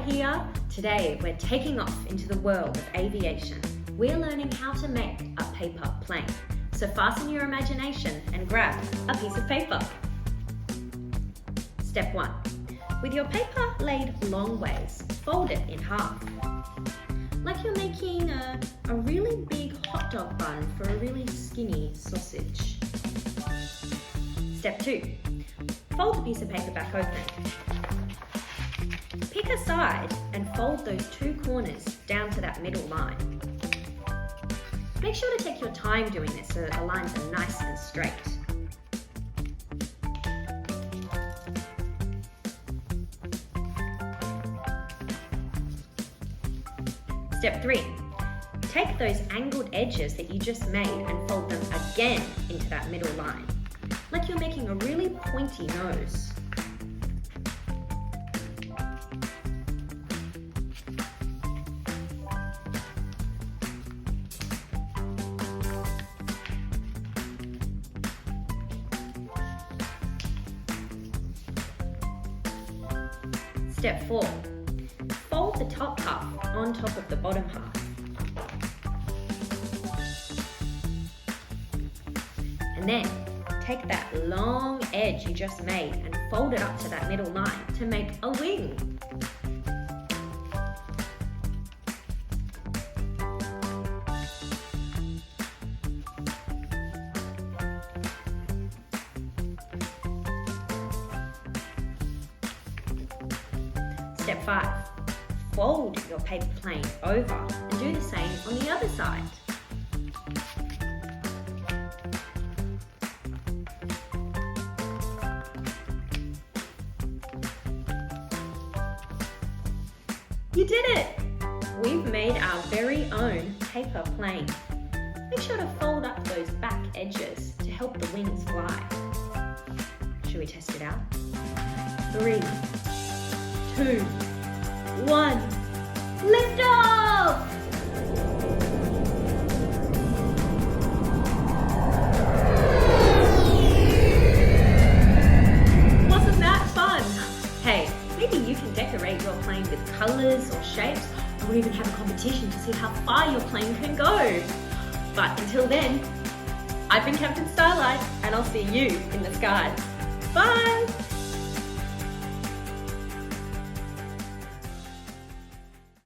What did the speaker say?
Starlight here. Today we're taking off into the world of aviation. We're learning how to make a paper plane. So fasten your imagination and grab a piece of paper. Step 1. With your paper laid long ways, fold it in half. Like you're making a really big hot dog bun for a really skinny sausage. Step 2. Fold the piece of paper back open. Pick a side and fold those two corners down to that middle line. Make sure to take your time doing this so that the lines are nice and straight. Step 3. Take those angled edges that you just made and fold them again into that middle line, like you're making a really pointy nose. Step 4. Fold the top half on top of the bottom half. And then take that long edge you just made and fold it up to that middle line to make a wing. Step 5. Fold your paper plane over and do the same on the other side. You did it! We've made our very own paper plane. Make sure to fold up those back edges to help the wings fly. Should we test it out? 3, 2, 1, lift off! Wasn't that fun? Hey, maybe you can decorate your plane with colours or shapes, or even have a competition to see how far your plane can go. But until then, I've been Captain Starlight, and I'll see you in the skies. Bye!